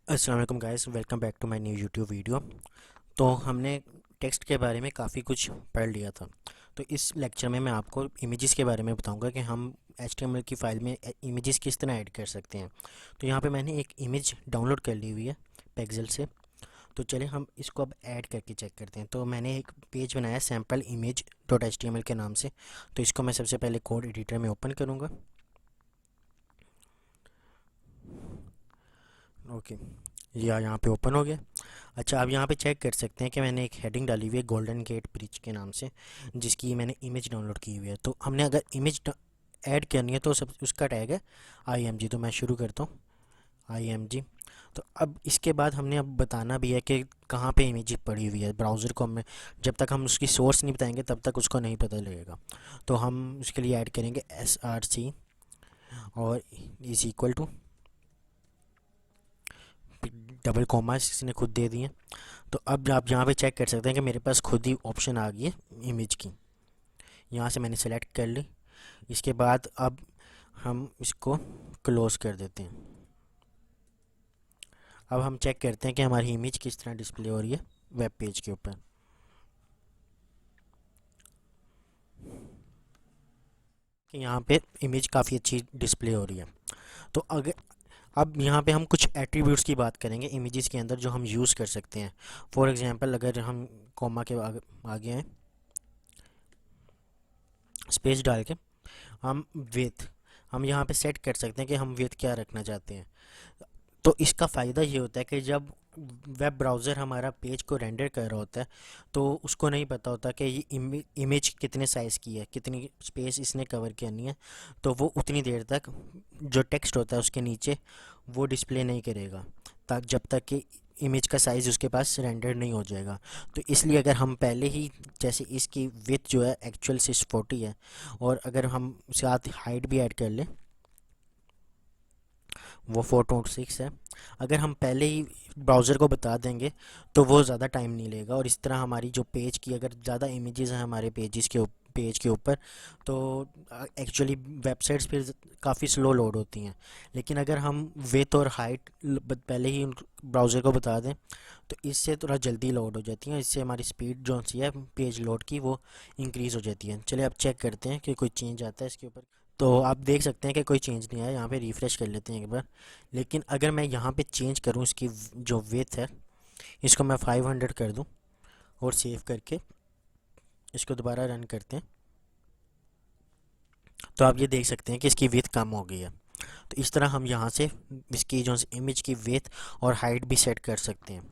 अस्सलाम वालेकुम guys, welcome back to my new YouTube video. तो हमने टेक्स्ट के बारे में काफ़ी कुछ पढ़ लिया था। तो इस लेक्चर में मैं आपको इमेजेस के बारे में बताऊंगा कि हम HTML की फ़ाइल में इमेजेस किस तरह ऐड कर सकते हैं। तो यहाँ पे मैंने एक इमेज डाउनलोड कर ली हुई है पेक्सल से। तो चलिए हम इसको अब ऐड करके चेक करते हैं। तो मैंने एक पेज बनाया सैम्पल इमेज डॉट HTML के नाम से। तो इसको मैं सबसे पहले कोड एडिटर में ओपन करूँगा। ओके, या यहाँ पे ओपन हो गया। अच्छा, आप यहाँ पे चेक कर सकते हैं कि मैंने एक हेडिंग डाली हुई है गोल्डन गेट ब्रिज के नाम से, जिसकी मैंने इमेज डाउनलोड की हुई है। तो हमने अगर इमेज ऐड करनी है तो सब उसका टैग है IMG। तो मैं शुरू करता हूँ IMG। तो अब इसके बाद हमने अब बताना भी है कि कहाँ पे इमेज पड़ी हुई है। ब्राउज़र को हमें जब तक हम उसकी सोर्स नहीं बताएंगे तब तक उसको नहीं पता लगेगा। तो हम उसके लिए ऐड करेंगे SRC और is equal to double comma इसने खुद दे दिए। तो अब आप यहाँ पे चेक कर सकते हैं कि मेरे पास खुद ही ऑप्शन आ गई है इमेज की। यहाँ से मैंने सेलेक्ट कर ली। इसके बाद अब हम इसको क्लोज कर देते हैं। अब हम चेक करते हैं कि हमारी इमेज किस तरह डिस्प्ले हो रही है वेब पेज के ऊपर। कि यहाँ पे इमेज काफ़ी अच्छी डिस्प्ले हो रही है। तो अगर अब यहाँ पे हम कुछ एट्रीब्यूट्स की बात करेंगे इमेजेस के अंदर जो हम यूज़ कर सकते हैं। फॉर एग्जांपल, अगर हम कॉमा के आगे हैं, स्पेस डाल के हम विथ हम यहाँ पे सेट कर सकते हैं कि हम विथ क्या रखना चाहते हैं। तो इसका फ़ायदा ये होता है कि जब वेब ब्राउज़र हमारा पेज को रेंडर कर रहा होता है तो उसको नहीं पता होता कि ये इमेज कितने साइज़ की है, कितनी स्पेस इसने कवर करनी है। तो वो उतनी देर तक जो टेक्स्ट होता है उसके नीचे वो डिस्प्ले नहीं करेगा तक जब तक कि इमेज का साइज़ उसके पास रेंडर नहीं हो जाएगा। तो इसलिए अगर हम पहले ही, जैसे इसकी विथ जो है एक्चुअल 640 है, और अगर हम साथ हाइट भी ऐड कर लें वो 4.6 है, अगर हम पहले ही ब्राउज़र को बता देंगे तो वो ज़्यादा टाइम नहीं लेगा। और इस तरह हमारी जो पेज की अगर ज़्यादा इमेजेस हैं हमारे पेज के ऊपर तो एक्चुअली वेबसाइट्स फिर काफ़ी स्लो लोड होती हैं। लेकिन अगर हम विड्थ और हाइट पहले ही ब्राउज़र को बता दें तो इससे थोड़ा जल्दी लोड हो जाती हैं। इससे हमारी स्पीड जो सी है पेज लोड की वो इंक्रीज़ हो जाती है। चलिए अब चेक करते हैं कि कोई चेंज आता है इसके ऊपर। तो आप देख सकते हैं कि कोई चेंज नहीं आया। यहाँ पे रिफ़्रेश कर लेते हैं एक बार। लेकिन अगर मैं यहाँ पे चेंज करूँ इसकी जो विड्थ है, इसको मैं 500 कर दूँ और सेव करके इसको दोबारा रन करते हैं, तो आप ये देख सकते हैं कि इसकी विड्थ कम हो गई है। तो इस तरह हम यहाँ से इसकी जो इमेज की विड्थ और हाइट भी सेट कर सकते हैं।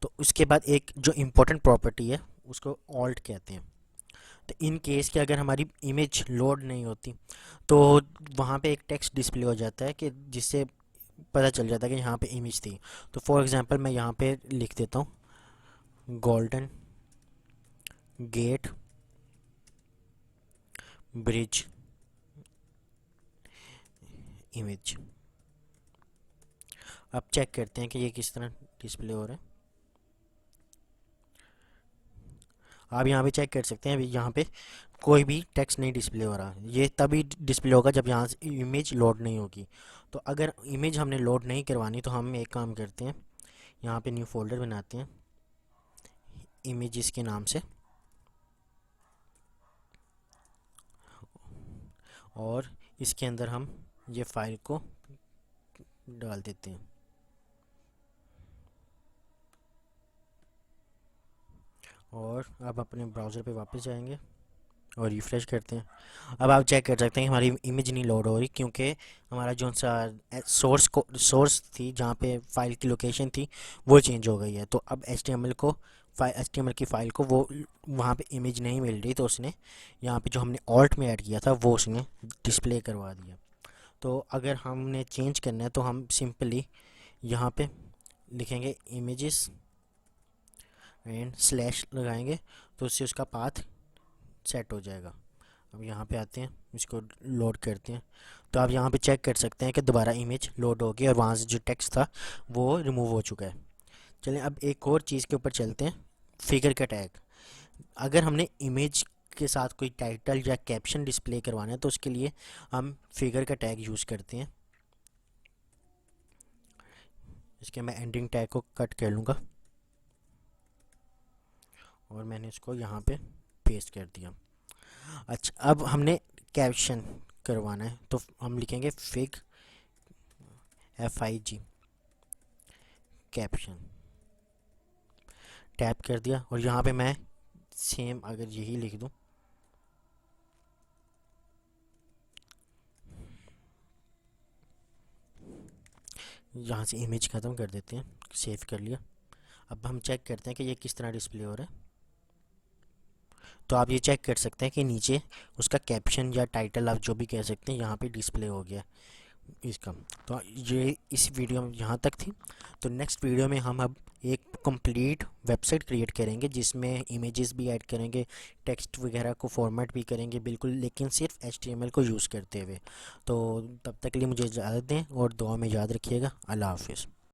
तो उसके बाद एक जो इम्पोर्टेंट प्रॉपर्टी है उसको ऑल्ट कहते हैं। तो इन केस कि अगर हमारी इमेज लोड नहीं होती तो वहाँ पे एक टेक्स्ट डिस्प्ले हो जाता है कि जिससे पता चल जाता है कि यहाँ पे इमेज थी। तो फॉर एग्जांपल मैं यहाँ पे लिख देता हूँ गोल्डन गेट ब्रिज इमेज। अब चेक करते हैं कि ये किस तरह डिस्प्ले हो रहा है। आप यहाँ पे चेक कर सकते हैं, अभी यहाँ पे कोई भी टेक्स्ट नहीं डिस्प्ले हो रहा। ये तभी डिस्प्ले होगा जब यहाँ से इमेज लोड नहीं होगी। तो अगर इमेज हमने लोड नहीं करवानी तो हम एक काम करते हैं, यहाँ पे न्यू फोल्डर बनाते हैं इमेजेस के नाम से, और इसके अंदर हम ये फाइल को डाल देते हैं। और अब अपने ब्राउज़र पे वापस जाएंगे और रिफ़्रेश करते हैं। अब आप चेक कर सकते हैं कि हमारी इमेज नहीं लोड हो रही क्योंकि हमारा जो सा सोर्स थी जहाँ पे फाइल की लोकेशन थी वो चेंज हो गई है। तो अब HTML की फ़ाइल को वो वहाँ पे इमेज नहीं मिल रही, तो उसने यहाँ पे जो हमने ऑल्ट में ऐड किया था वो उसने डिस्प्ले करवा दिया। तो अगर हमने चेंज करना है तो हम सिंपली यहाँ पे लिखेंगे इमेजेस एंड स्लैश लगाएंगे, तो उससे उसका पाथ सेट हो जाएगा। अब यहाँ पे आते हैं, इसको लोड करते हैं। तो आप यहाँ पे चेक कर सकते हैं कि दोबारा इमेज लोड हो गई और वहाँ से जो टेक्स्ट था वो रिमूव हो चुका है। चलिए अब एक और चीज़ के ऊपर चलते हैं, फिगर का टैग। अगर हमने इमेज के साथ कोई टाइटल या कैप्शन डिस्प्ले करवाना है तो उसके लिए हम फिगर का टैग यूज़ करते हैं। इसके मैं एंडिंग टैग को कट कर लूँगा और मैंने इसको यहाँ पे पेस्ट कर दिया। अच्छा, अब हमने कैप्शन करवाना है तो हम लिखेंगे फिग FIG कैप्शन, टैप कर दिया और यहाँ पे मैं सेम अगर यही लिख दूँ, यहाँ से इमेज ख़त्म कर देते हैं, सेव कर लिया। अब हम चेक करते हैं कि ये किस तरह डिस्प्ले हो रहा है। तो आप ये चेक कर सकते हैं कि नीचे उसका कैप्शन या टाइटल, आप जो भी कह सकते हैं, यहाँ पे डिस्प्ले हो गया इसका। तो ये इस वीडियो में यहाँ तक थी। तो नेक्स्ट वीडियो में हम अब एक कंप्लीट वेबसाइट क्रिएट करेंगे जिसमें इमेजेस भी ऐड करेंगे, टेक्स्ट वगैरह को फॉर्मेट भी करेंगे बिल्कुल, लेकिन सिर्फ HTML को यूज़ करते हुए। तो तब तक के लिए मुझे इजाज़त दें और दुआ में याद रखिएगा। अल्लाह हाफिज़।